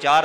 4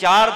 4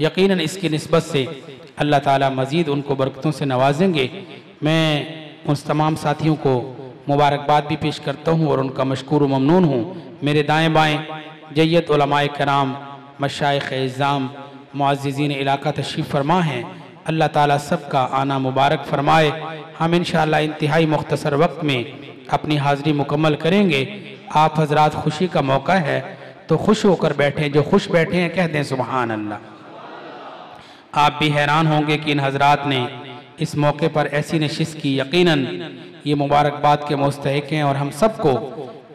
यकीनन इसकी निस्बत से अल्लाह ताला मज़ीद उनको बरकतों से नवाजेंगे। मैं उन तमाम साथियों को मुबारकबाद भी पेश करता हूँ और उनका मशकूर व ममनून हूँ। मेरे दाएँ बाएँ जय्यत उलमाए कराम, मशाइख़ इज़्ज़ाम, मुअज़्ज़िज़ीन इलाका तशरीफ़ फरमा हैं। अल्लाह ताला सबका आना मुबारक फरमाए। हम इंशाअल्लाह इंतहाई मुख्तसर वक्त में अपनी हाज़री मुकम्मल करेंगे। आप हजरात खुशी का मौका है तो खुश होकर बैठें, जो खुश बैठे हैं कह दें सुबहान अल्लाह। आप भी हैरान होंगे कि इन हजरात ने इस मौके पर ऐसी नशिस्त की। यकीनन ये मुबारकबाद के मुस्तहिक हैं और हम सबको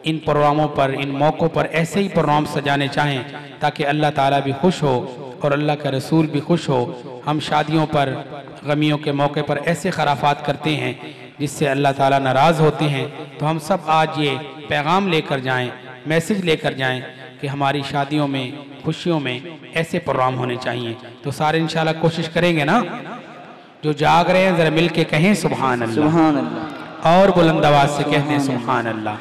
इन प्रोग्रामों पर, इन मौक़ों पर ऐसे ही प्रोग्राम सजाने चाहें ताकि अल्लाह ताला भी खुश हो और अल्लाह का रसूल भी खुश हो। हम शादियों पर, गमियों के मौके पर ऐसे खराफात करते हैं जिससे अल्लाह ताला नाराज़ होते हैं। तो हम सब आज ये पैगाम लेकर जाएं, मैसेज लेकर जाएं कि हमारी शादियों में, खुशियों में ऐसे प्रोग्राम होने चाहिए। तो सारे इंशाल्लाह कोशिश करेंगे ना। जो जाग रहे हैं ज़रा मिल के कहें सुबहान अल्लाह, सुभान अल्लाह। और बुलंद आवाज़ से कहते हैं सुबहान अल्लाह।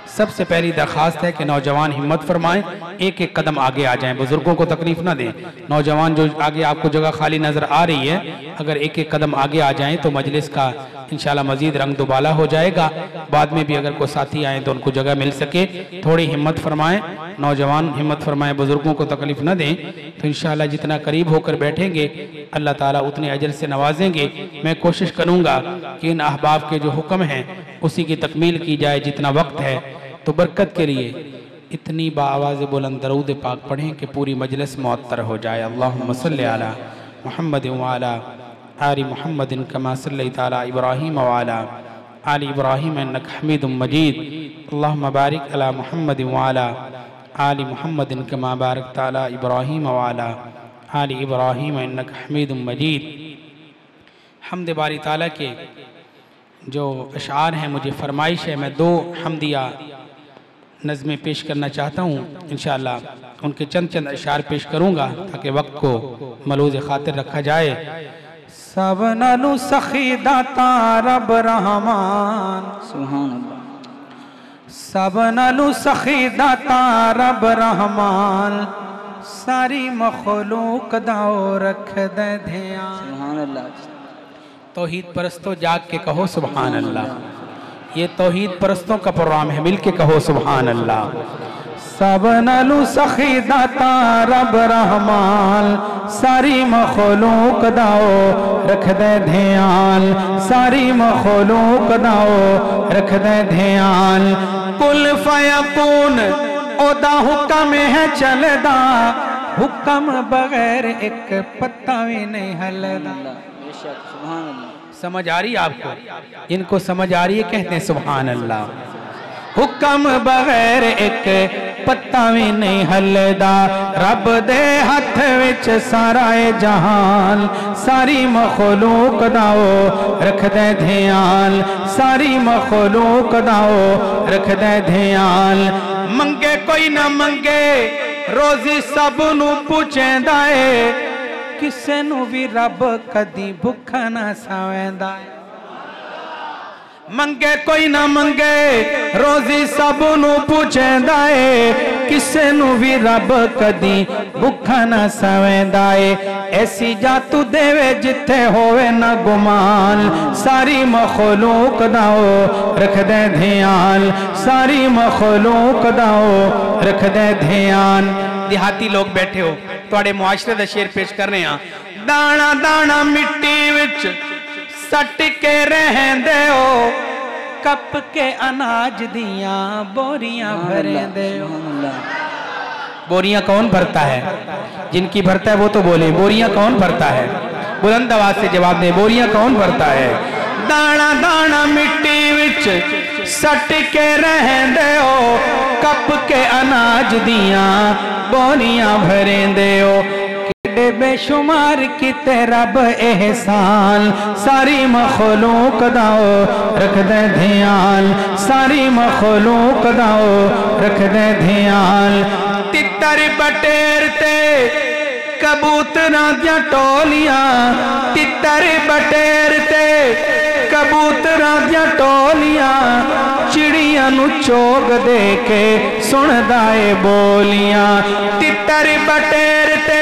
सबसे पहली दरख्वास्त है कि नौजवान हिम्मत फरमाएं, एक एक कदम आगे आ जाएं, बुजुर्गों को तकलीफ ना दें। नौजवान जो आगे आपको जगह खाली नजर आ रही है, अगर एक एक कदम आगे आ जाएं तो मजलिस का इंशाल्लाह मजीद रंग दुबाला हो जाएगा। बाद में भी अगर कोई साथी आए तो उनको जगह मिल सके। थोड़ी हिम्मत फरमाएं, नौजवान हिम्मत फरमाएं, बुजुर्गों को तकलीफ ना दें। तो इंशाल्लाह जितना करीब होकर बैठेंगे अल्लाह ताला उतने अजर से नवाजेंगे। मैं कोशिश करूँगा कि इन अहबाब के जो हुक्म हैं उसी की तकमील की जाए। जितना वक्त है तो बरकत के लिए इतनी बाआवाज़ बुलंद दरूद पाक पढ़ें कि पूरी मजलिस मुअत्तर हो जाए। अल्लाहुम्मा सल्लि अला मुहम्मद व अला आलि मुहम्मदिन कमा सल्लैता अला इब्राहीम व अला आलि इब्राहीम इन्नका हमीदुम मजीद। अल्लाहुम्मा बारिक अला मुहम्मद व अला आलि मुहम्मदिन कमा बारकता अला इब्राहीम व अला आलि इब्राहीम इन्नका हमीदुम मजीद। हम्द बारी ताला के जो अशार हैं, मुझे फरमाइश है मैं 2 हम्दिया नज़में पेश करना चाहता हूँ। इंशाअल्लाह उनके चंद अशार पेश करूँगा ताकि वक्त को मलूज़ खातिर रखा जाए। सब नालू सखी दाता रब रहमान, सुभान अल्लाह। सब नालू सखी दाता रब रहमान, सारी मखलूक दाओ रख दे ध्यान। सुभान अल्लाह। तौहीद परस्तों जाग के कहो सुभान अल्लाह। ये तौहीद परस्तों का प्रोग्राम है, मिल के कहो सुभान अल्लाह। सब नालू सखी दाता रब रहमान, सारी मखलूक दाओ रख दे ध्यान, सारी मखलूक दाओ रख दे ध्यान। कुल फयकून ओदा हुक्म है चलदा, हुक्म बगैर एक पत्ता भी नहीं हलदा। सुभान अल्लाह। समझ आ रही आपको? इनको समझ आ रही है कहते हैं सुभान अल्लाह। हुक्म बगैर एक पत्ता भी नहीं हलदा, रब दे हथ विच सारा जहान, सारी मखलूक दाओ रख दे ध्यान, सारी मखलूक दाओ रख दे ध्यान। मंगे कोई ना मंगे रोजी सब नू पुछेंदा है, किसे नू भी रब कदी भुखा ना सावेंदा। मंगे कोई ना मंगे रोजी सब नू पुछेंदा है, किसे नू भी रब कदी भुखा ना सावेंदा है। ऐसी जातू देवे जिथे होवे ना गुमान, सारी मखलूक दाओ रख दे ध्यान, सारी मखलूक दाओ रख दे ध्यान। देहाती लोग बैठे हो, तुहाडे मुआशरे दा शेर पेश कर रहे हैं। दाना दाना मिट्टी विच सट के रहंदे हो, कप के अनाज दियां बोरियां भरेंदे हो। बोरियां कौन भरता है? जिनकी भरता है वो तो बोले, बोरियां कौन भरता है? बुलंद आवाज से जवाब दे, बोरियां कौन भरता है? दाना दाना मिट्टी विच सट के रहंदे हो, कप के अनाज दियां बोरियां भरेंदे हो। बेशुमार किते रब एहसान, सारी मखलूक दाओ रख दे ध्यान, सारी मखलूक दाओ रख दे ध्यान। तितर बटेर ते कबूतरां दियां टोलियां, तितर बटेर ते कबूतरां दियां टोलियां, चिड़ियां नू चोग दे के सुनदा ए बोलियां। तितर बटेर ते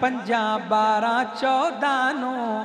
5 12 14